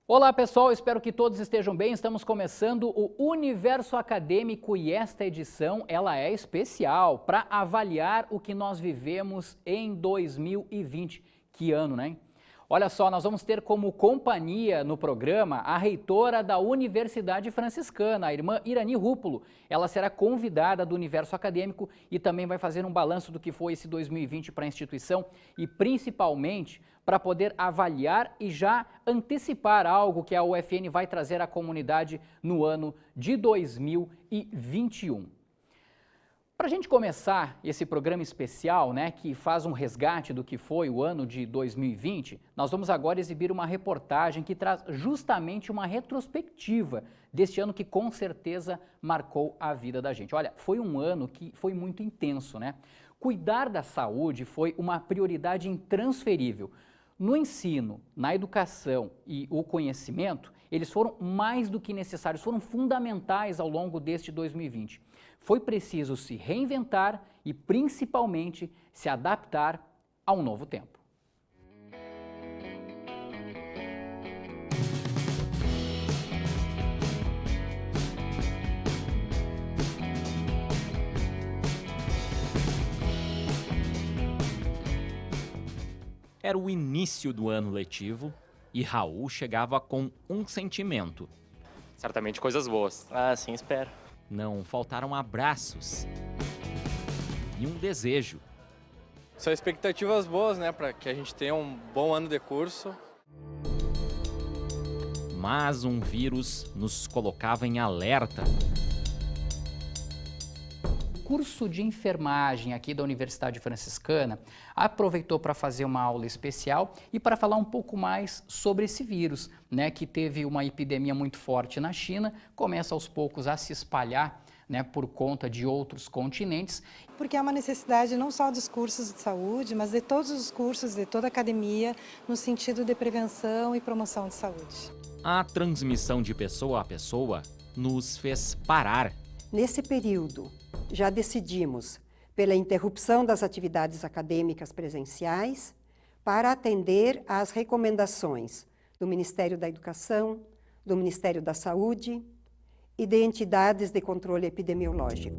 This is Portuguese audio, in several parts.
Olá pessoal, espero que todos estejam bem. Estamos começando o Universo Acadêmico e esta edição ela é especial para avaliar o que nós vivemos em 2020. Que ano, né? Olha só, nós vamos ter como companhia no programa a reitora da Universidade Franciscana, a irmã Irani Rúpulo. Ela será convidada do Universo Acadêmico e também vai fazer um balanço do que foi esse 2020 para a instituição e principalmente para poder avaliar e já antecipar algo que a UFN vai trazer à comunidade no ano de 2021. Para a gente começar esse programa especial, né, que faz um resgate do que foi o ano de 2020, nós vamos agora exibir uma reportagem que traz justamente uma retrospectiva deste ano que com certeza marcou a vida da gente. Olha, foi um ano que foi muito intenso, né? Cuidar da saúde foi uma prioridade intransferível. No ensino, na educação e o conhecimento, eles foram mais do que necessários, foram fundamentais ao longo deste 2020. Foi preciso se reinventar e, principalmente, se adaptar a um novo tempo. Era o início do ano letivo e Raul chegava com um sentimento. Certamente coisas boas. Ah, sim, espero. Não faltaram abraços e um desejo. São expectativas boas, né, para que a gente tenha um bom ano de curso. Mas um vírus nos colocava em alerta. O curso de enfermagem aqui da Universidade Franciscana aproveitou para fazer uma aula especial e para falar um pouco mais sobre esse vírus, né, que teve uma epidemia muito forte na China, começa aos poucos a se espalhar, né, por conta de outros continentes. Porque é uma necessidade não só dos cursos de saúde, mas de todos os cursos, de toda a academia, no sentido de prevenção e promoção de saúde. A transmissão de pessoa a pessoa nos fez parar. Nesse período, já decidimos pela interrupção das atividades acadêmicas presenciais para atender às recomendações do Ministério da Educação, do Ministério da Saúde e de entidades de controle epidemiológico.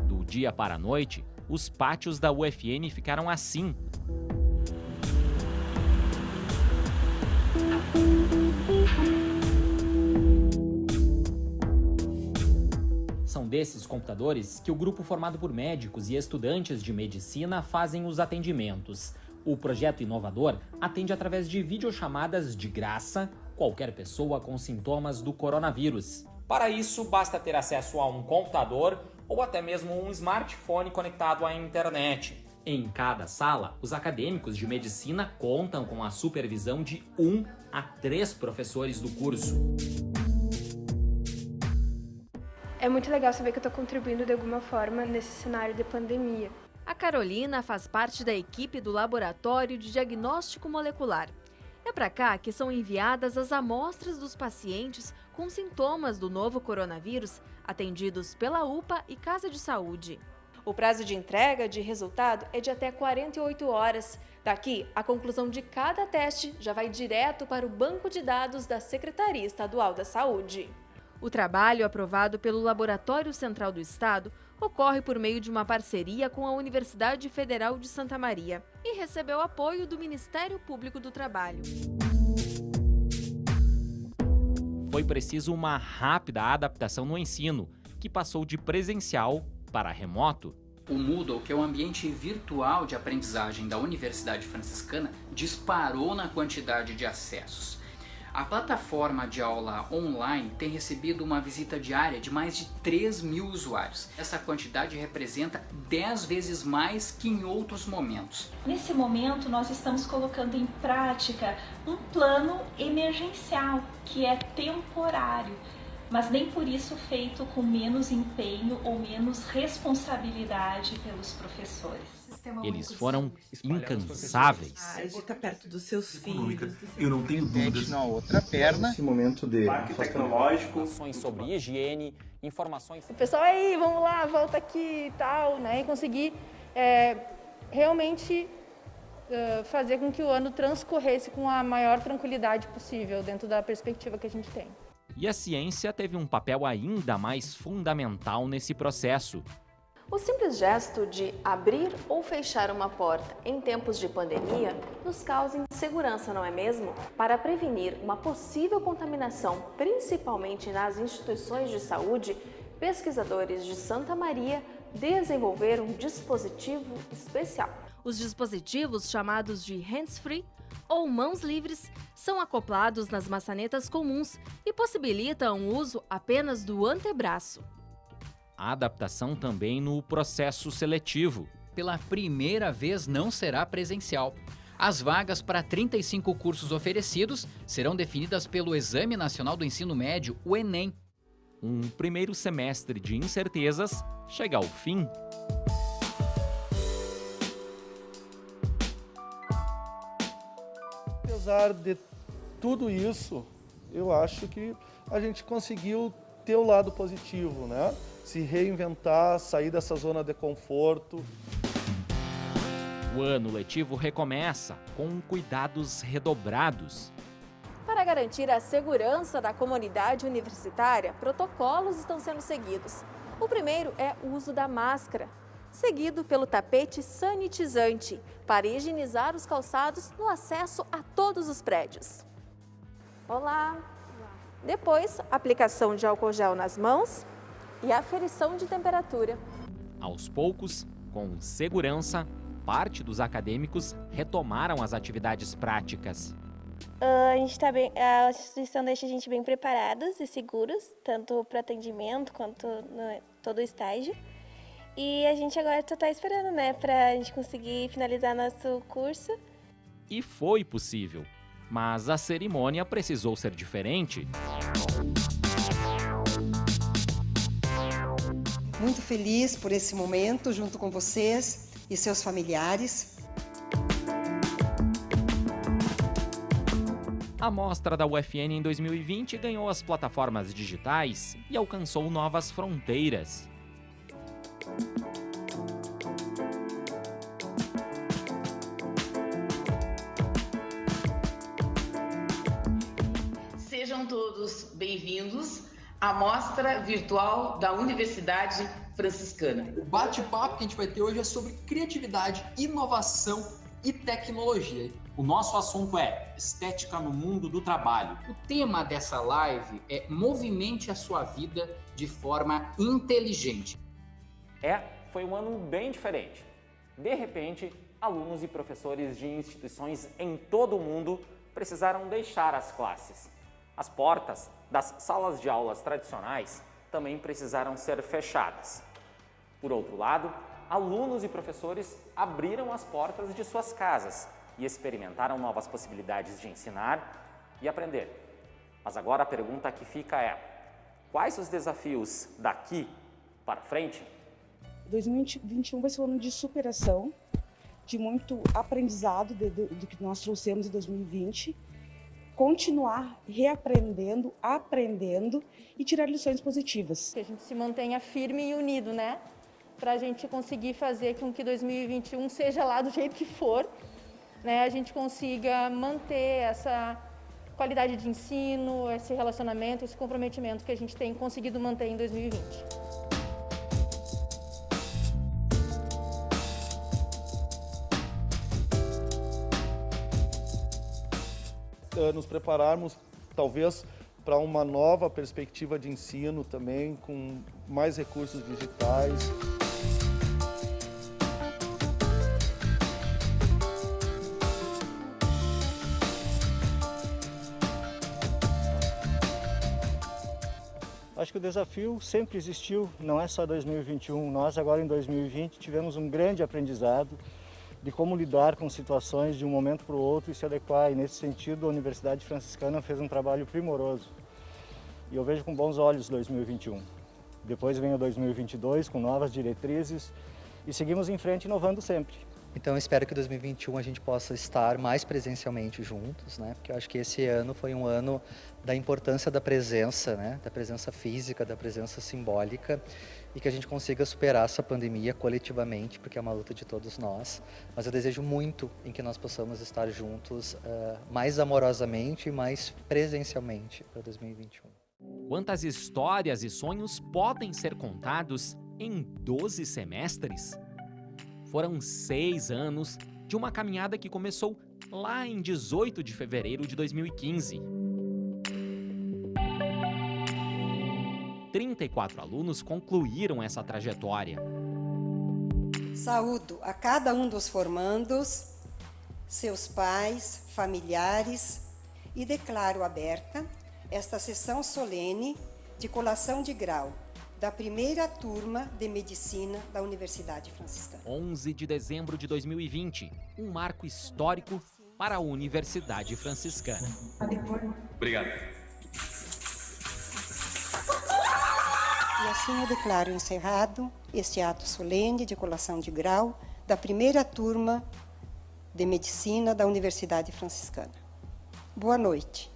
Do dia para a noite, os pátios da UFN ficaram assim. São desses computadores que o grupo formado por médicos e estudantes de medicina fazem os atendimentos. O projeto inovador atende através de videochamadas de graça qualquer pessoa com sintomas do coronavírus. Para isso, basta ter acesso a um computador ou até mesmo um smartphone conectado à internet. Em cada sala, os acadêmicos de medicina contam com a supervisão de 1 a 3 professores do curso. É muito legal saber que eu estou contribuindo de alguma forma nesse cenário de pandemia. A Carolina faz parte da equipe do Laboratório de Diagnóstico Molecular. É para cá que são enviadas as amostras dos pacientes com sintomas do novo coronavírus, atendidos pela UPA e Casa de Saúde. O prazo de entrega de resultado é de até 48 horas. Daqui, a conclusão de cada teste já vai direto para o banco de dados da Secretaria Estadual da Saúde. O trabalho, aprovado pelo Laboratório Central do Estado, ocorre por meio de uma parceria com a Universidade Federal de Santa Maria e recebeu apoio do Ministério Público do Trabalho. Foi preciso uma rápida adaptação no ensino, que passou de presencial para remoto. O Moodle, que é o ambiente virtual de aprendizagem da Universidade Franciscana, disparou na quantidade de acessos. A plataforma de aula online tem recebido uma visita diária de mais de 3.000 usuários. Essa quantidade representa 10 vezes mais que em outros momentos. Nesse momento, nós estamos colocando em prática um plano emergencial, que é temporário, mas nem por isso feito com menos empenho ou menos responsabilidade pelos professores. Eles foram incansáveis. De estar perto dos seus filhos. Eu não tenho dúvidas. Na outra perna. Esse momento de parque tecnológico. Informações sobre higiene, informações... O pessoal aí, vamos lá, volta aqui e tal, né? E conseguir realmente fazer com que o ano transcorresse com a maior tranquilidade possível dentro da perspectiva que a gente tem. E a ciência teve um papel ainda mais fundamental nesse processo. O simples gesto de abrir ou fechar uma porta em tempos de pandemia nos causa insegurança, não é mesmo? Para prevenir uma possível contaminação, principalmente nas instituições de saúde, pesquisadores de Santa Maria desenvolveram um dispositivo especial. Os dispositivos, chamados de hands-free ou mãos livres, são acoplados nas maçanetas comuns e possibilitam o uso apenas do antebraço. A adaptação também no processo seletivo. Pela primeira vez não será presencial. As vagas para 35 cursos oferecidos serão definidas pelo Exame Nacional do Ensino Médio, o Enem. Um primeiro semestre de incertezas chega ao fim. Apesar de tudo isso, eu acho que a gente conseguiu ter o lado positivo, né? Se reinventar, sair dessa zona de conforto. O ano letivo recomeça com cuidados redobrados. Para garantir a segurança da comunidade universitária, protocolos estão sendo seguidos. O primeiro é o uso da máscara, seguido pelo tapete sanitizante, para higienizar os calçados no acesso a todos os prédios. Olá! Depois, aplicação de álcool gel nas mãos e aferição de temperatura. Aos poucos, com segurança, parte dos acadêmicos retomaram as atividades práticas. A instituição deixa a gente bem preparados e seguros, tanto para atendimento quanto no todo o estágio. E a gente agora só está esperando, né, para a gente conseguir finalizar nosso curso. E foi possível, mas a cerimônia precisou ser diferente. Muito feliz por esse momento junto com vocês e seus familiares. A mostra da UFN em 2020 ganhou as plataformas digitais e alcançou novas fronteiras. Sejam todos bem-vindos à mostra virtual da Universidade Franciscana. O bate-papo que a gente vai ter hoje é sobre criatividade, inovação e tecnologia. O nosso assunto é estética no mundo do trabalho. O tema dessa live é movimente a sua vida de forma inteligente. Foi um ano bem diferente. De repente, alunos e professores de instituições em todo o mundo precisaram deixar as classes. As portas das salas de aulas tradicionais também precisaram ser fechadas. Por outro lado, alunos e professores abriram as portas de suas casas e experimentaram novas possibilidades de ensinar e aprender. Mas agora a pergunta que fica é: quais os desafios daqui para frente? 2021 vai ser um ano de superação, de muito aprendizado do que nós trouxemos em 2020, continuar reaprendendo, aprendendo e tirar lições positivas. Que a gente se mantenha firme e unido, né? Para a gente conseguir fazer com que 2021 seja lá do jeito que for, né? A gente consiga manter essa qualidade de ensino, esse relacionamento, esse comprometimento que a gente tem conseguido manter em 2020. Nos prepararmos, talvez, para uma nova perspectiva de ensino também, com mais recursos digitais. Acho que o desafio sempre existiu, não é só 2021. Nós agora em 2020 tivemos um grande aprendizado de como lidar com situações de um momento para o outro e se adequar. E nesse sentido, a Universidade Franciscana fez um trabalho primoroso. E eu vejo com bons olhos 2021. Depois vem o 2022 com novas diretrizes e seguimos em frente inovando sempre. Então eu espero que em 2021 a gente possa estar mais presencialmente juntos, né? Porque eu acho que esse ano foi um ano da importância da presença, né? Da presença física, da presença simbólica, e que a gente consiga superar essa pandemia coletivamente, porque é uma luta de todos nós. Mas eu desejo muito em que nós possamos estar juntos mais amorosamente e mais presencialmente para 2021. Quantas histórias e sonhos podem ser contados em 12 semestres? Foram 6 anos de uma caminhada que começou lá em 18 de fevereiro de 2015. 34 alunos concluíram essa trajetória. Saúdo a cada um dos formandos, seus pais, familiares e declaro aberta esta sessão solene de colação de grau da primeira turma de Medicina da Universidade Franciscana. 11 de dezembro de 2020, um marco histórico para a Universidade Franciscana. Obrigado. E assim eu declaro encerrado este ato solene de colação de grau da primeira turma de Medicina da Universidade Franciscana. Boa noite.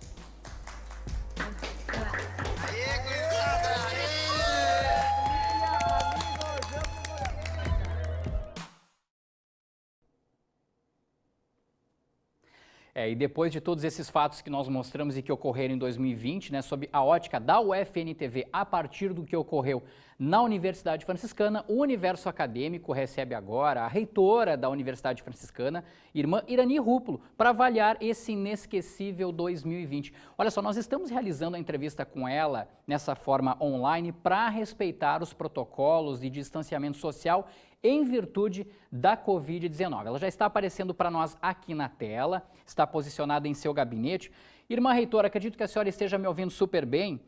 E depois de todos esses fatos que nós mostramos e que ocorreram em 2020, né, sob a ótica da UFNTV, a partir do que ocorreu na Universidade Franciscana, o Universo Acadêmico recebe agora a reitora da Universidade Franciscana, irmã Irani Rúpulo, para avaliar esse inesquecível 2020. Olha só, nós estamos realizando a entrevista com ela nessa forma online para respeitar os protocolos de distanciamento social em virtude da Covid-19. Ela já está aparecendo para nós aqui na tela, está posicionada em seu gabinete. Irmã reitora, acredito que a senhora esteja me ouvindo super bem.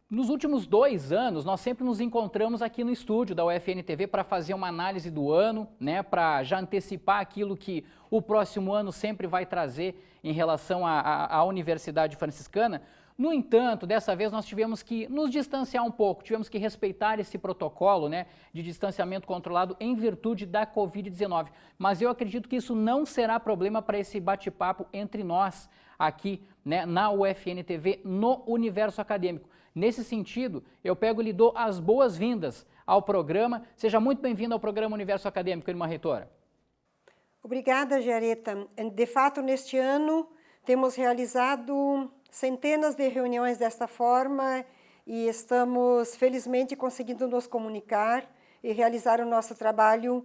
Nos últimos 2 anos, nós sempre nos encontramos aqui no estúdio da UFNTV para fazer uma análise do ano, né, para já antecipar aquilo que o próximo ano sempre vai trazer em relação à Universidade Franciscana. No entanto, dessa vez nós tivemos que nos distanciar um pouco, tivemos que respeitar esse protocolo, né, de distanciamento controlado em virtude da Covid-19. Mas eu acredito que isso não será problema para esse bate-papo entre nós aqui, né, na UFNTV, no Universo Acadêmico. Nesse sentido, eu pego e lhe dou as boas-vindas ao programa. Seja muito bem-vindo ao programa Universo Acadêmico, irmã reitora. Obrigada, Jareta. De fato, neste ano, temos realizado centenas de reuniões desta forma e estamos, felizmente, conseguindo nos comunicar e realizar o nosso trabalho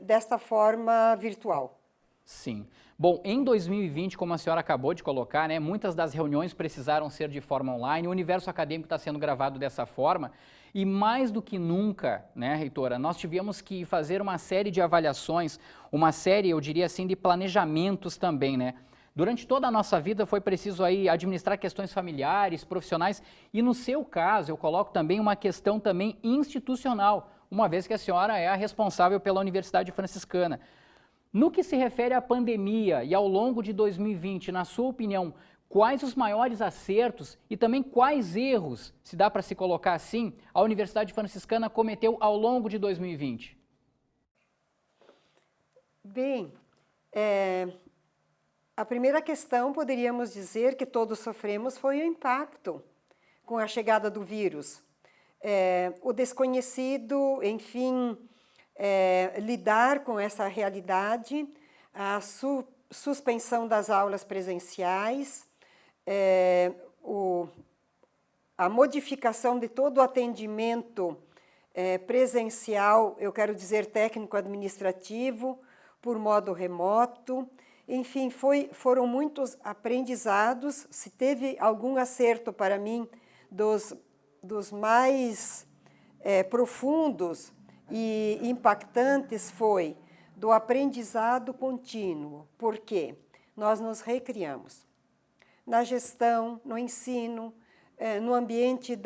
desta forma virtual. Sim. Bom, em 2020, como a senhora acabou de colocar, né, muitas das reuniões precisaram ser de forma online, o Universo Acadêmico está sendo gravado dessa forma e mais do que nunca, né, reitora, nós tivemos que fazer uma série de avaliações, uma série, eu diria assim, de planejamentos também, né? Durante toda a nossa vida foi preciso aí administrar questões familiares, profissionais e no seu caso eu coloco também uma questão também institucional, uma vez que a senhora é a responsável pela Universidade Franciscana. No que se refere à pandemia e ao longo de 2020, na sua opinião, quais os maiores acertos e também quais erros, se dá para se colocar assim, a Universidade Franciscana cometeu ao longo de 2020? Bem, a primeira questão, poderíamos dizer que todos sofremos, foi o impacto com a chegada do vírus. O desconhecido, enfim, lidar com essa realidade, a suspensão das aulas presenciais, a modificação de todo o atendimento presencial, eu quero dizer técnico-administrativo, por modo remoto. Enfim, foram muitos aprendizados. Se teve algum acerto para mim dos mais profundos e impactantes foi do aprendizado contínuo, porque nós nos recriamos na gestão, no ensino, no ambiente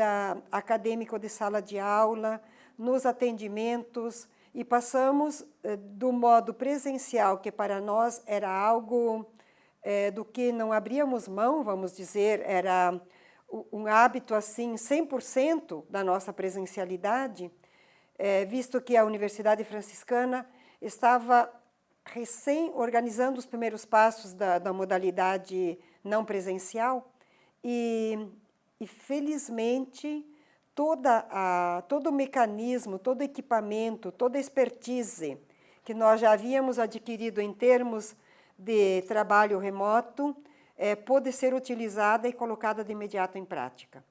acadêmico de sala de aula, nos atendimentos, e passamos do modo presencial, que para nós era algo do que não abríamos mão, vamos dizer, era um hábito assim, 100% da nossa presencialidade, visto que a Universidade Franciscana estava organizando os primeiros passos da modalidade não presencial e felizmente, todo o mecanismo, todo o equipamento, toda a expertise que nós já havíamos adquirido em termos de trabalho remoto, pôde ser utilizada e colocada de imediato em prática.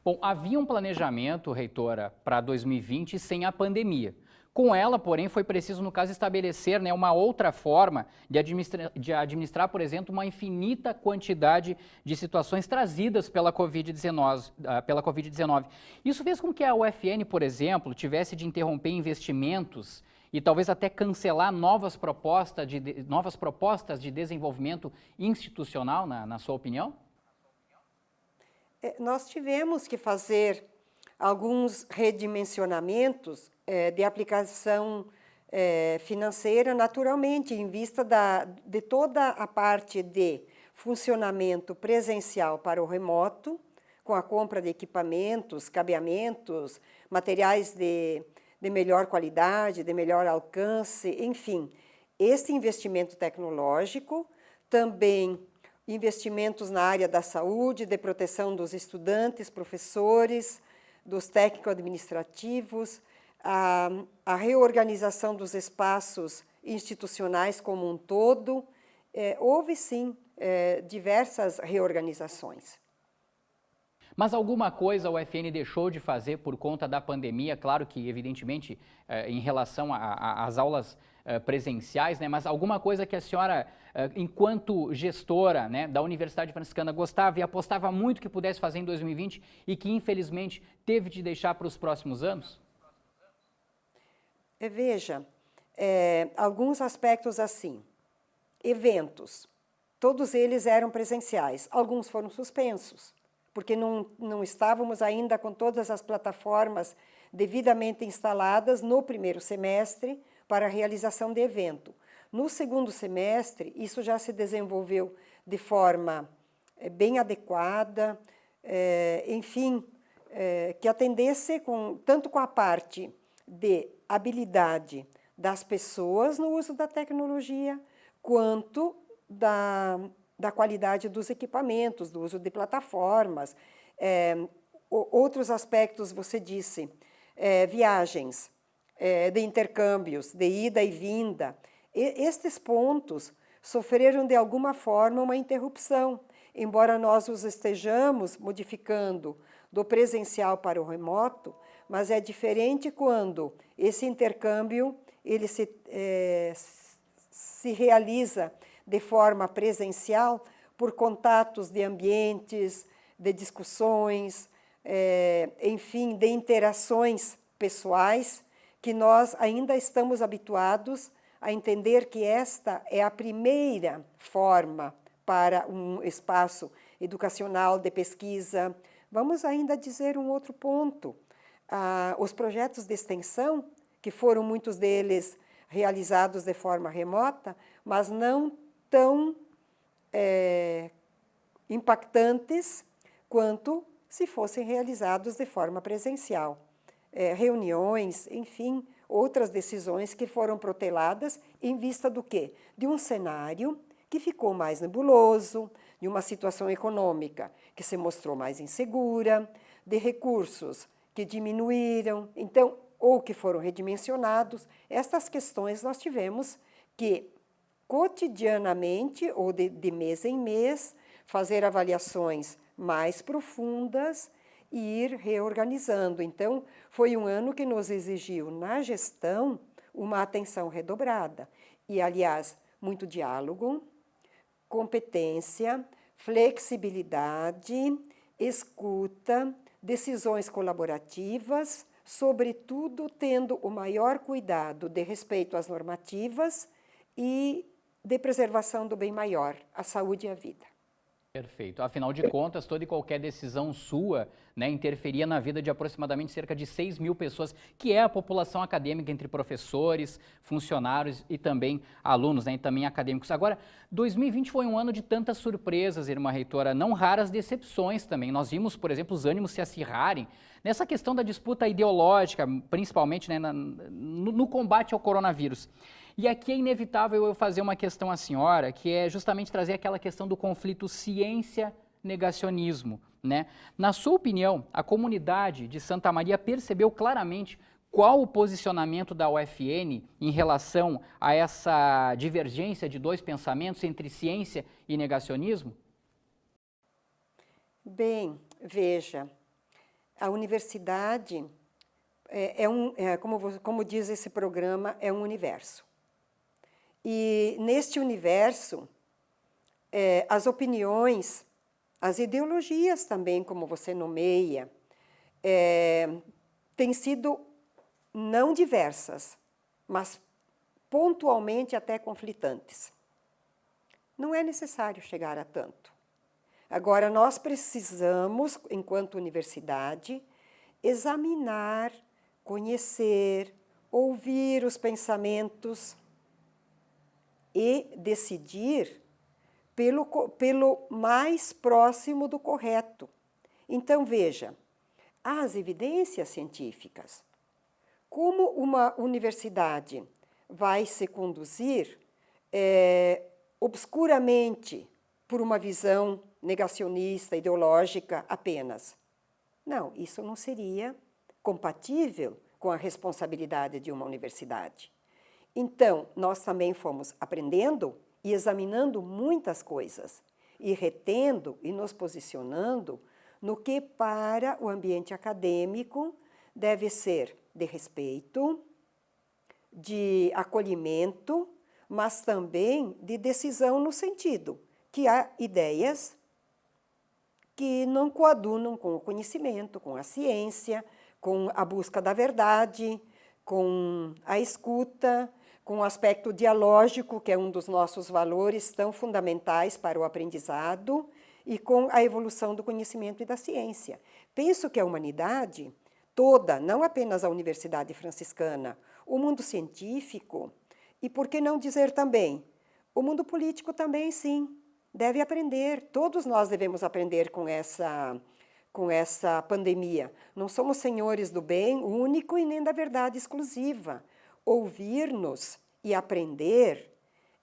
Bom, havia um planejamento, reitora, para 2020 sem a pandemia. Com ela, porém, foi preciso, no caso, estabelecer, né, uma outra forma de administrar, por exemplo, uma infinita quantidade de situações trazidas pela Covid-19. Isso fez com que a UFN, por exemplo, tivesse de interromper investimentos e talvez até cancelar novas propostas de desenvolvimento institucional, na sua opinião? Nós tivemos que fazer alguns redimensionamentos de aplicação financeira, naturalmente, em vista de toda a parte de funcionamento presencial para o remoto, com a compra de equipamentos, cabeamentos, materiais de melhor qualidade, de melhor alcance, enfim. Este investimento tecnológico, também investimentos na área da saúde, de proteção dos estudantes, professores, dos técnico-administrativos, a reorganização dos espaços institucionais como um todo. Houve, sim, diversas reorganizações. Mas alguma coisa a UFN deixou de fazer por conta da pandemia? Claro que, evidentemente, em relação às aulas presenciais, né? Mas alguma coisa que a senhora, enquanto gestora, né, da Universidade Franciscana, gostava e apostava muito que pudesse fazer em 2020 e que, infelizmente, teve de deixar para os próximos anos? Veja, alguns aspectos assim. Eventos, todos eles eram presenciais, alguns foram suspensos, porque não estávamos ainda com todas as plataformas devidamente instaladas no primeiro semestre para a realização de evento. No segundo semestre, isso já se desenvolveu de forma bem adequada, enfim, que atendesse tanto com a parte de habilidade das pessoas no uso da tecnologia, quanto da qualidade dos equipamentos, do uso de plataformas. Outros aspectos, você disse, viagens, de intercâmbios, de ida e vinda. Estes pontos sofreram, de alguma forma, uma interrupção, embora nós os estejamos modificando do presencial para o remoto, mas é diferente quando esse intercâmbio ele se realiza de forma presencial por contatos de ambientes, de discussões, enfim, de interações pessoais, que nós ainda estamos habituados a entender que esta é a primeira forma para um espaço educacional de pesquisa. Vamos ainda dizer um outro ponto. Os projetos de extensão, que foram muitos deles realizados de forma remota, mas não tão impactantes quanto se fossem realizados de forma presencial. Reuniões, enfim, outras decisões que foram proteladas em vista do quê? De um cenário que ficou mais nebuloso, de uma situação econômica que se mostrou mais insegura, de recursos que diminuíram, então, ou que foram redimensionados. Estas questões nós tivemos que, cotidianamente, ou de mês em mês, fazer avaliações mais profundas e ir reorganizando. Então, foi um ano que nos exigiu, na gestão, uma atenção redobrada. E, aliás, muito diálogo, competência, flexibilidade, escuta, decisões colaborativas, sobretudo tendo o maior cuidado de respeito às normativas e de preservação do bem maior, a saúde e a vida. Perfeito. Afinal de contas, toda e qualquer decisão sua, né, interferia na vida de aproximadamente cerca de 6 mil pessoas, que é a população acadêmica entre professores, funcionários e também alunos, né, e também acadêmicos. Agora, 2020 foi um ano de tantas surpresas, irmã reitora, não raras decepções também. Nós vimos, por exemplo, os ânimos se acirrarem nessa questão da disputa ideológica, principalmente, né, no combate ao coronavírus. E aqui é inevitável eu fazer uma questão à senhora, que é justamente trazer aquela questão do conflito ciência-negacionismo, né? Na sua opinião, a comunidade de Santa Maria percebeu claramente qual o posicionamento da UFN em relação a essa divergência de dois pensamentos entre ciência e negacionismo? Bem, veja, a universidade como diz esse programa, é um universo. E neste universo, as opiniões, as ideologias também, como você nomeia, têm sido não diversas, mas pontualmente até conflitantes. Não é necessário chegar a tanto. Agora, nós precisamos, enquanto universidade, examinar, conhecer, ouvir os pensamentos e decidir pelo mais próximo do correto. Então, veja, as evidências científicas. Como uma universidade vai se conduzir obscuramente por uma visão negacionista, ideológica apenas? Não, isso não seria compatível com a responsabilidade de uma universidade. Então, nós também fomos aprendendo e examinando muitas coisas, e retendo e nos posicionando no que para o ambiente acadêmico deve ser de respeito, de acolhimento, mas também de decisão no sentido que há ideias que não coadunam com o conhecimento, com a ciência, com a busca da verdade, com a escuta, com o aspecto dialógico, que é um dos nossos valores tão fundamentais para o aprendizado, e com a evolução do conhecimento e da ciência. Penso que a humanidade toda, não apenas a Universidade Franciscana, o mundo científico, e por que não dizer também, o mundo político também, sim, deve aprender. Todos nós devemos aprender com essa pandemia. Não somos senhores do bem único e nem da verdade exclusiva. Ouvir-nos e aprender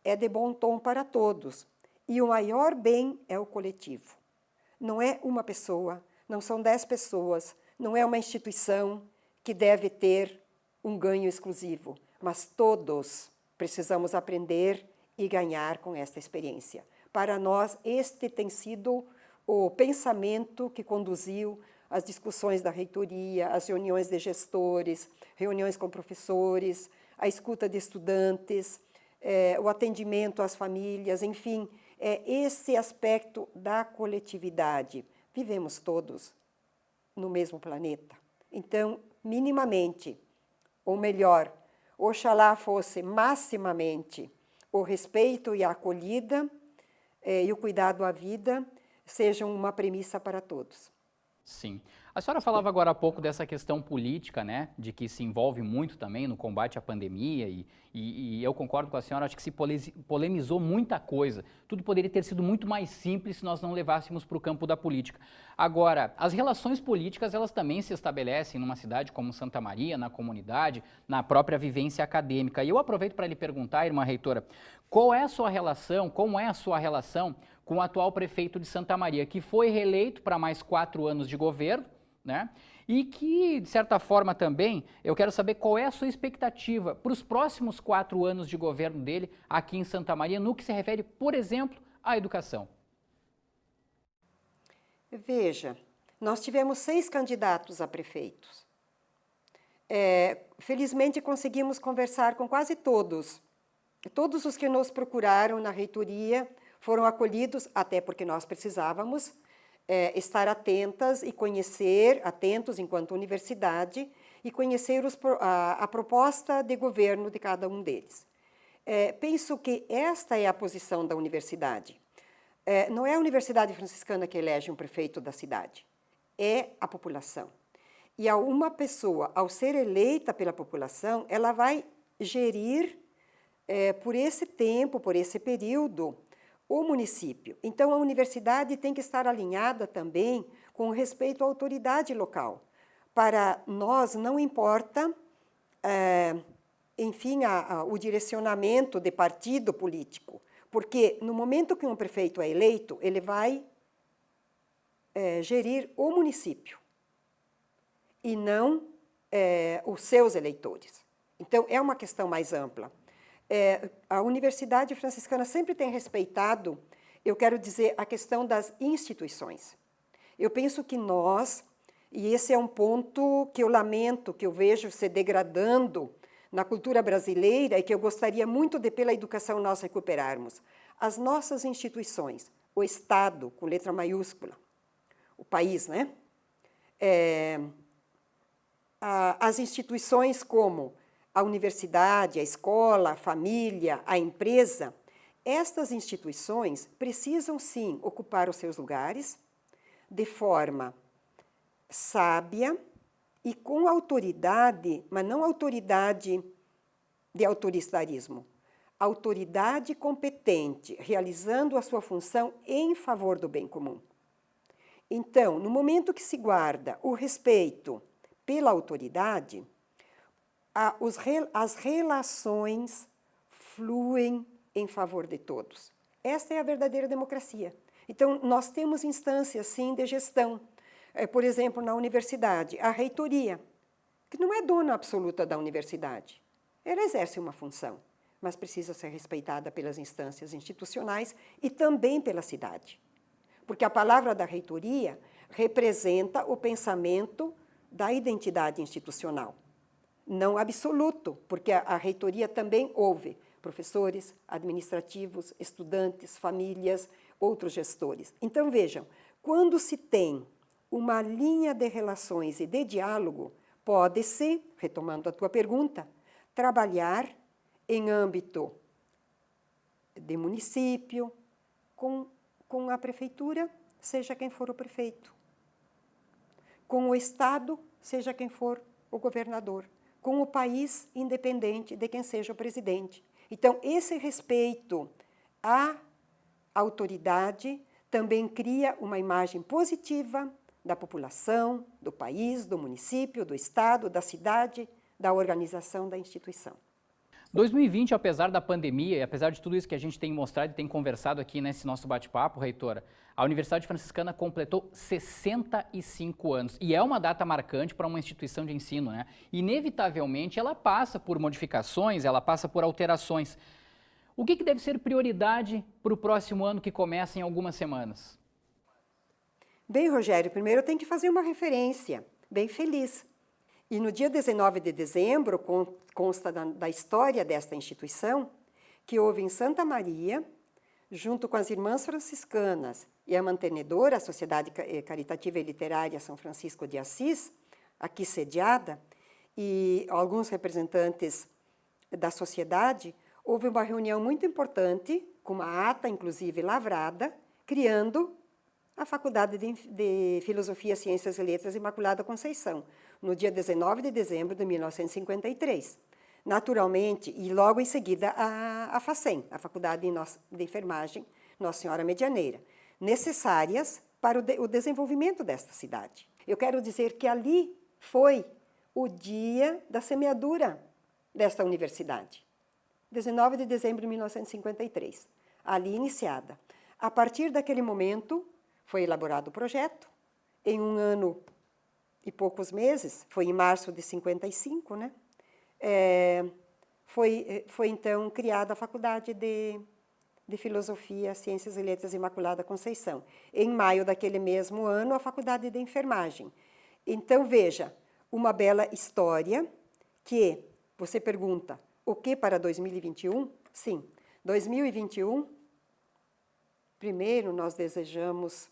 é de bom tom para todos. E o maior bem é o coletivo. Não é uma pessoa, não são 10 pessoas, não é uma instituição que deve ter um ganho exclusivo, mas todos precisamos aprender e ganhar com esta experiência. Para nós, este tem sido o pensamento que conduziu as discussões da reitoria, as reuniões de gestores, reuniões com professores, a escuta de estudantes, o atendimento às famílias, enfim, esse aspecto da coletividade. Vivemos todos no mesmo planeta. Então, minimamente, ou melhor, oxalá fosse maximamente o respeito e a acolhida e o cuidado à vida sejam uma premissa para todos. Sim. A senhora falava agora há pouco dessa questão política, né, de que se envolve muito também no combate à pandemia e eu concordo com a senhora, acho que se polemizou muita coisa. Tudo poderia ter sido muito mais simples se nós não levássemos para o campo da política. Agora, as relações políticas, elas também se estabelecem numa cidade como Santa Maria, na comunidade, na própria vivência acadêmica. E eu aproveito para lhe perguntar, irmã reitora, qual é a sua relação, como é a sua relação com o atual prefeito de Santa Maria, que foi reeleito para mais 4 anos de governo, né? E que, de certa forma também, eu quero saber qual é a sua expectativa para os próximos 4 anos de governo dele aqui em Santa Maria, no que se refere, por exemplo, à educação. Veja, nós tivemos 6 candidatos a prefeitos. Felizmente conseguimos conversar com quase todos. Todos os que nos procuraram na reitoria foram acolhidos, até porque nós precisávamos estar atentas e conhecer, atentos enquanto universidade, e conhecer a proposta de governo de cada um deles. Penso que esta é a posição da universidade. Não é a Universidade Franciscana que elege um prefeito da cidade, é a população. E uma pessoa, ao ser eleita pela população, ela vai gerir, por esse tempo, por esse período, o município. Então, a universidade tem que estar alinhada também com respeito à autoridade local. Para nós, não importa enfim, o direcionamento de partido político, porque no momento que um prefeito é eleito, ele vai gerir o município e não os seus eleitores. Então, é uma questão mais ampla. A Universidade Franciscana sempre tem respeitado, eu quero dizer, a questão das instituições. Eu penso que nós, e esse é um ponto que eu lamento, que eu vejo se degradando na cultura brasileira e que eu gostaria muito de, pela educação, nós recuperarmos. As nossas instituições, o Estado, com letra maiúscula, o país, né? As instituições como a universidade, a escola, a família, a empresa, estas instituições precisam, sim, ocupar os seus lugares de forma sábia e com autoridade, mas não autoridade de autoritarismo, autoridade competente, realizando a sua função em favor do bem comum. Então, no momento que se guarda o respeito pela autoridade, as relações fluem em favor de todos. Esta é a verdadeira democracia. Então, nós temos instâncias, sim, de gestão. Por exemplo, na universidade, a reitoria, que não é dona absoluta da universidade. Ela exerce uma função, mas precisa ser respeitada pelas instâncias institucionais e também pela cidade. Porque a palavra da reitoria representa o pensamento da identidade institucional. Não absoluto, porque a reitoria também ouve professores, administrativos, estudantes, famílias, outros gestores. Então, vejam, quando se tem uma linha de relações e de diálogo, pode-se, retomando a tua pergunta, trabalhar em âmbito de município, com a prefeitura, seja quem for o prefeito, com o Estado, seja quem for o governador, com o país, independente de quem seja o presidente. Então, esse respeito à autoridade também cria uma imagem positiva da população, do país, do município, do Estado, da cidade, da organização da instituição. 2020, apesar da pandemia e apesar de tudo isso que a gente tem mostrado e tem conversado aqui nesse nosso bate-papo, reitora, a Universidade Franciscana completou 65 anos. E é uma data marcante para uma instituição de ensino, né? Inevitavelmente, ela passa por modificações, ela passa por alterações. O que deve ser prioridade para o próximo ano que começa em algumas semanas? Bem, Rogério, primeiro eu tenho que fazer uma referência bem feliz. E no dia 19 de dezembro, consta da história desta instituição, que houve em Santa Maria, junto com as Irmãs Franciscanas e a mantenedora, a Sociedade Caritativa e Literária São Francisco de Assis, aqui sediada, e alguns representantes da sociedade, houve uma reunião muito importante, com uma ata, inclusive, lavrada, criando a Faculdade de Filosofia, Ciências e Letras Imaculada Conceição, no dia 19 de dezembro de 1953. Naturalmente, e logo em seguida a FACEM, a Faculdade de Enfermagem Nossa Senhora Medianeira, necessárias para o desenvolvimento desta cidade. Eu quero dizer que ali foi o dia da semeadura desta universidade, 19 de dezembro de 1953, ali iniciada. A partir daquele momento, foi elaborado o projeto, em 1 ano e poucos meses, foi em março de 55, né? Foi então criada a Faculdade de Filosofia, Ciências e Letras Imaculada Conceição. Em maio daquele mesmo ano, a Faculdade de Enfermagem. Então, veja, uma bela história que, você pergunta, o que para 2021? Sim, 2021, primeiro nós desejamos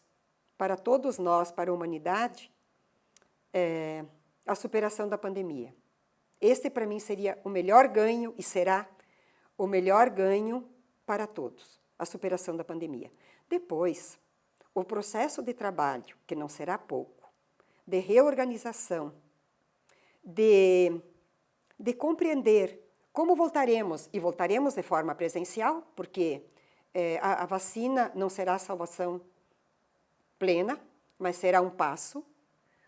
para todos nós, para a humanidade, a superação da pandemia. Este, para mim, seria o melhor ganho e será o melhor ganho para todos, a superação da pandemia. Depois, o processo de trabalho, que não será pouco, de reorganização, de compreender como voltaremos, e voltaremos de forma presencial, porque a vacina não será a salvação plena, mas será um passo,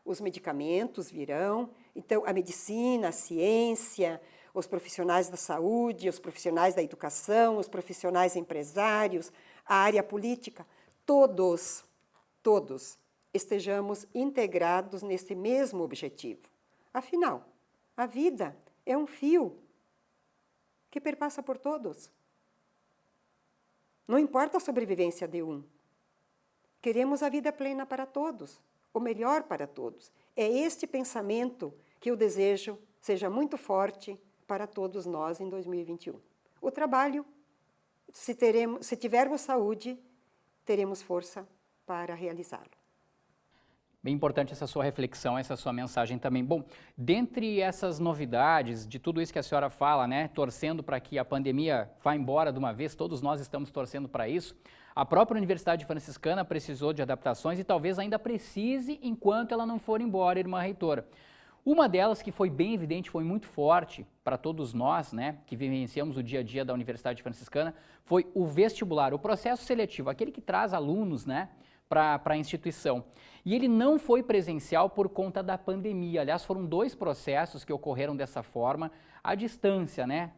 os medicamentos virão, então a medicina, a ciência, os profissionais da saúde, os profissionais da educação, os profissionais empresários, a área política, todos estejamos integrados nesse mesmo objetivo. Afinal, a vida é um fio que perpassa por todos. Não importa a sobrevivência de um. Queremos a vida plena para todos, o melhor para todos. É este pensamento que eu desejo seja muito forte para todos nós em 2021. O trabalho, se tivermos saúde, teremos força para realizá-lo. Bem importante essa sua reflexão, essa sua mensagem também. Bom, dentre essas novidades, de tudo isso que a senhora fala, né, torcendo para que a pandemia vá embora de uma vez, todos nós estamos torcendo para isso, a própria Universidade Franciscana precisou de adaptações e talvez ainda precise enquanto ela não for embora, irmã reitora. Uma delas que foi bem evidente, foi muito forte para todos nós, né, que vivenciamos o dia a dia da Universidade Franciscana, foi o vestibular, o processo seletivo, aquele que traz alunos, né, para a instituição. E ele não foi presencial por conta da pandemia. Aliás, foram 2 processos que ocorreram dessa forma, à distância, né?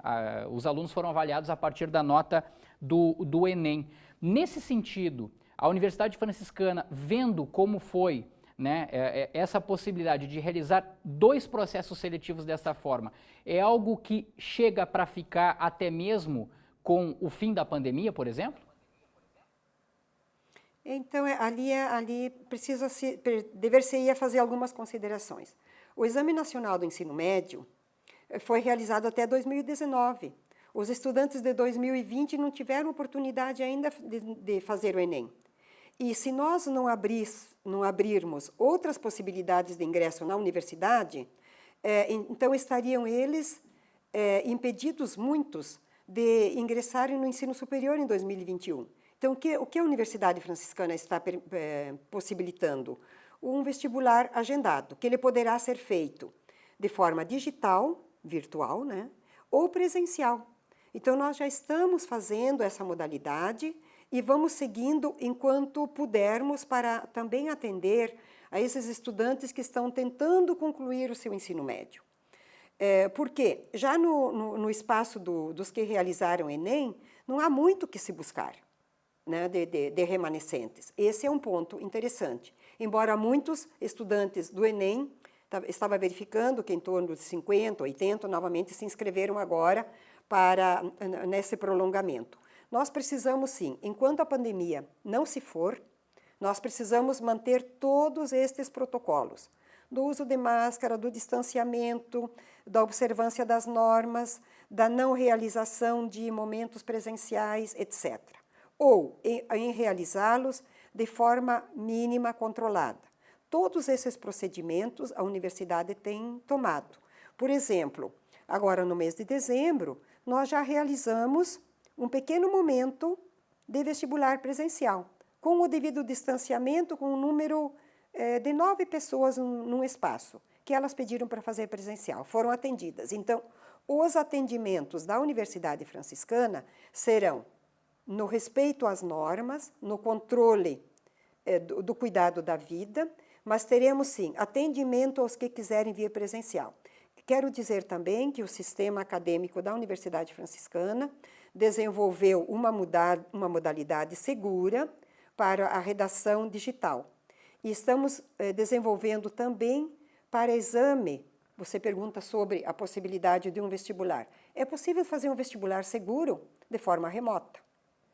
Os alunos foram avaliados a partir da nota do Enem. Nesse sentido, a Universidade Franciscana, vendo como foi, né, essa possibilidade de realizar 2 processos seletivos dessa forma, é algo que chega para ficar até mesmo com o fim da pandemia, por exemplo? Então, ali dever-se-ia fazer algumas considerações. O Exame Nacional do Ensino Médio foi realizado até 2019. Os estudantes de 2020 não tiveram oportunidade ainda de fazer o Enem. E se nós não abrirmos outras possibilidades de ingresso na universidade, então estariam eles impedidos, muitos, de ingressarem no ensino superior em 2021. Então, o que a Universidade Franciscana está possibilitando? Um vestibular agendado, que ele poderá ser feito de forma digital, virtual, né, ou presencial. Então, nós já estamos fazendo essa modalidade e vamos seguindo enquanto pudermos para também atender a esses estudantes que estão tentando concluir o seu ensino médio. Porque já no espaço dos que realizaram o Enem, não há muito que se buscar, né, de remanescentes. Esse é um ponto interessante. Embora muitos estudantes do Enem, estava verificando que em torno de 50, 80, novamente se inscreveram agora nesse prolongamento. Nós precisamos sim, enquanto a pandemia não se for, nós precisamos manter todos estes protocolos, do uso de máscara, do distanciamento, da observância das normas, da não realização de momentos presenciais, etc. Ou em realizá-los de forma mínima controlada. Todos esses procedimentos a universidade tem tomado. Por exemplo, agora no mês de dezembro, nós já realizamos um pequeno momento de vestibular presencial, com o devido distanciamento, com um número de 9 pessoas num espaço, que elas pediram para fazer presencial, foram atendidas. Então, os atendimentos da Universidade Franciscana serão no respeito às normas, no controle do cuidado da vida, mas teremos sim atendimento aos que quiserem vir presencial. Quero dizer também que o sistema acadêmico da Universidade Franciscana desenvolveu uma modalidade segura para a redação digital. E estamos desenvolvendo também para exame. Você pergunta sobre a possibilidade de um vestibular. É possível fazer um vestibular seguro de forma remota?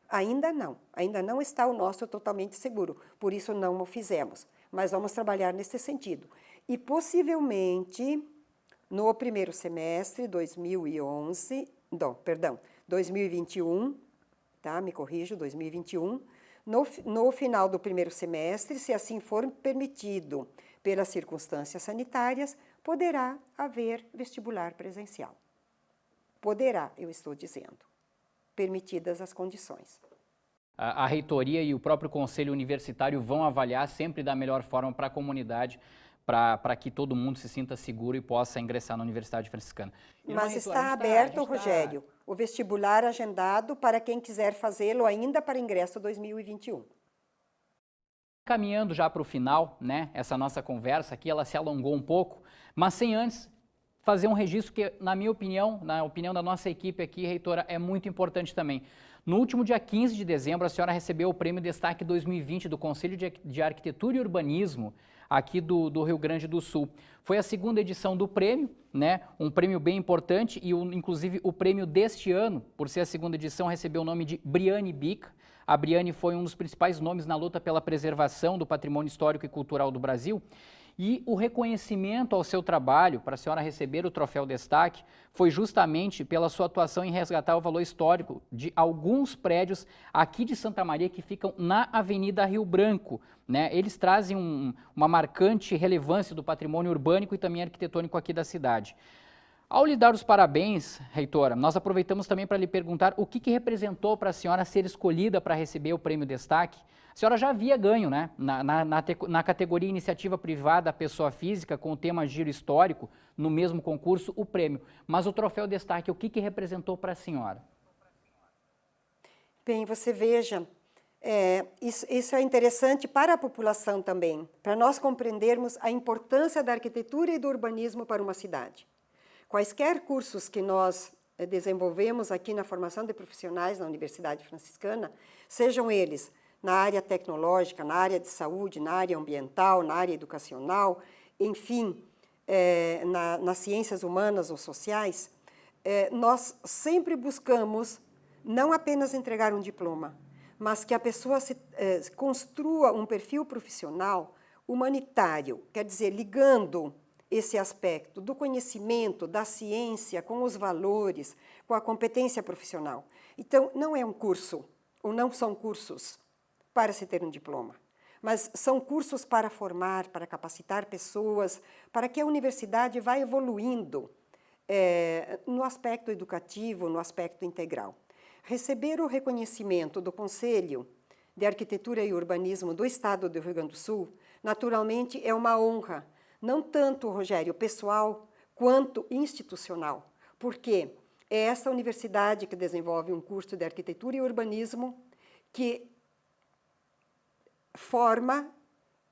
Ainda não está o nosso totalmente seguro, por isso não o fizemos, mas vamos trabalhar nesse sentido. E possivelmente, no primeiro semestre 2021, tá? Me corrijo, 2021, no final do primeiro semestre, se assim for permitido pelas circunstâncias sanitárias, poderá haver vestibular presencial. Poderá, eu estou dizendo, permitidas as condições. A reitoria e o próprio conselho universitário vão avaliar sempre da melhor forma para a comunidade, para que todo mundo se sinta seguro e possa ingressar na Universidade Franciscana. Mas está aberto, Rogério, o vestibular agendado para quem quiser fazê-lo ainda para ingresso 2021. Caminhando já para o final, né, essa nossa conversa aqui, ela se alongou um pouco, mas sem antes fazer um registro que, na minha opinião, na opinião da nossa equipe aqui, reitora, é muito importante também. No último dia 15 de dezembro, a senhora recebeu o Prêmio Destaque 2020 do Conselho de Arquitetura e Urbanismo aqui do Rio Grande do Sul. Foi a segunda edição do prêmio, né? Um prêmio bem importante e, inclusive, o prêmio deste ano, por ser a segunda edição, recebeu o nome de Briane Bica. A Briane foi um dos principais nomes na luta pela preservação do patrimônio histórico e cultural do Brasil. E o reconhecimento ao seu trabalho, para a senhora receber o troféu destaque, foi justamente pela sua atuação em resgatar o valor histórico de alguns prédios aqui de Santa Maria que ficam na Avenida Rio Branco, né? Eles trazem uma marcante relevância do patrimônio urbânico e também arquitetônico aqui da cidade. Ao lhe dar os parabéns, reitora, nós aproveitamos também para lhe perguntar o que representou para a senhora ser escolhida para receber o prêmio destaque. A senhora já havia ganho, né, na categoria Iniciativa Privada Pessoa Física, com o tema Giro Histórico, no mesmo concurso, o prêmio. Mas o troféu destaque, o que representou para a senhora? Bem, você veja, isso é interessante para a população também, para nós compreendermos a importância da arquitetura e do urbanismo para uma cidade. Quaisquer cursos que nós desenvolvemos aqui na formação de profissionais na Universidade Franciscana, sejam eles na área tecnológica, na área de saúde, na área ambiental, na área educacional, enfim, nas ciências humanas ou sociais, nós sempre buscamos não apenas entregar um diploma, mas que a pessoa construa um perfil profissional humanitário, quer dizer, ligando esse aspecto do conhecimento, da ciência, com os valores, com a competência profissional. Então, não é um curso, ou não são cursos para se ter um diploma, mas são cursos para formar, para capacitar pessoas, para que a universidade vá evoluindo no aspecto educativo, no aspecto integral. Receber o reconhecimento do Conselho de Arquitetura e Urbanismo do Estado do Rio Grande do Sul, naturalmente é uma honra, não tanto, Rogério, pessoal, quanto institucional, porque é essa universidade que desenvolve um curso de arquitetura e urbanismo que forma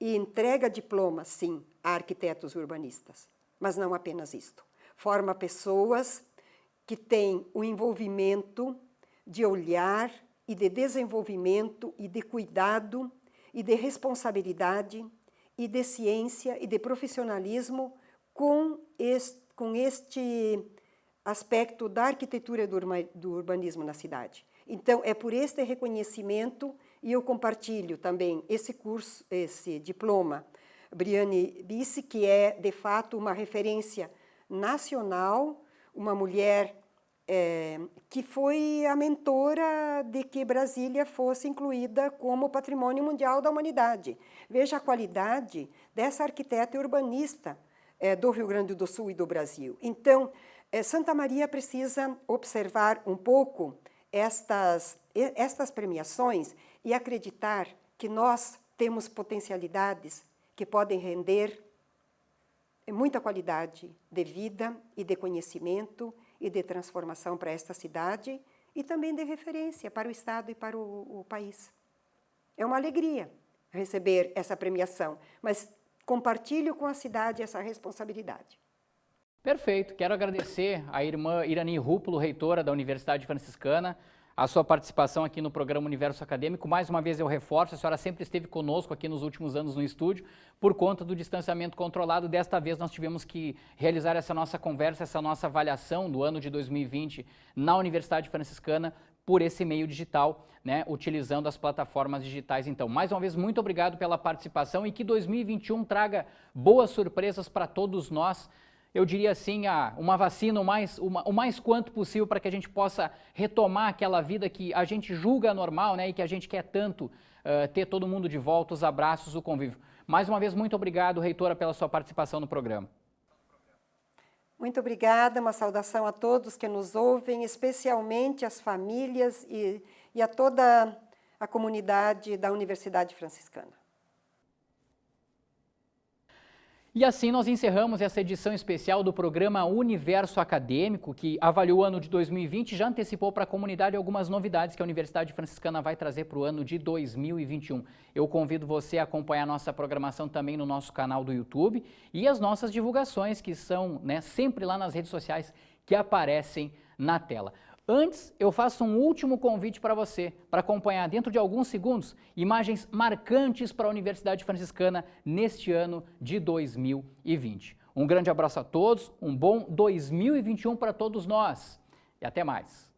e entrega diplomas, sim, a arquitetos urbanistas, mas não apenas isto. Forma pessoas que têm o envolvimento de olhar e de desenvolvimento e de cuidado e de responsabilidade e de ciência e de profissionalismo com este aspecto da arquitetura e do urbanismo na cidade. Então, é por este reconhecimento, e eu compartilho também esse curso, esse diploma, Briane Bica, que é, de fato, uma referência nacional, uma mulher que foi a mentora de que Brasília fosse incluída como Patrimônio Mundial da Humanidade. Veja a qualidade dessa arquiteta e urbanista do Rio Grande do Sul e do Brasil. Então, Santa Maria precisa observar um pouco estas premiações e acreditar que nós temos potencialidades que podem render muita qualidade de vida e de conhecimento e de transformação para esta cidade e também de referência para o Estado e para o país. É uma alegria receber essa premiação, mas compartilho com a cidade essa responsabilidade. Perfeito. Quero agradecer à irmã Irani Rúpulo, reitora da Universidade Franciscana, a sua participação aqui no programa Universo Acadêmico. Mais uma vez eu reforço, a senhora sempre esteve conosco aqui nos últimos anos no estúdio, por conta do distanciamento controlado. Desta vez nós tivemos que realizar essa nossa conversa, essa nossa avaliação do ano de 2020 na Universidade Franciscana por esse meio digital, né, utilizando as plataformas digitais. Então, mais uma vez, muito obrigado pela participação e que 2021 traga boas surpresas para todos nós. Eu diria assim, uma vacina o mais quanto possível para que a gente possa retomar aquela vida que a gente julga normal, né, e que a gente quer tanto ter todo mundo de volta, os abraços, o convívio. Mais uma vez, muito obrigado, reitora, pela sua participação no programa. Muito obrigada, uma saudação a todos que nos ouvem, especialmente as famílias e a toda a comunidade da Universidade Franciscana. E assim nós encerramos essa edição especial do programa Universo Acadêmico, que avaliou o ano de 2020 e já antecipou para a comunidade algumas novidades que a Universidade Franciscana vai trazer para o ano de 2021. Eu convido você a acompanhar nossa programação também no nosso canal do YouTube e as nossas divulgações, que são, né, sempre lá nas redes sociais que aparecem na tela. Antes, eu faço um último convite para você, para acompanhar dentro de alguns segundos imagens marcantes para a Universidade Franciscana neste ano de 2020. Um grande abraço a todos, um bom 2021 para todos nós e até mais.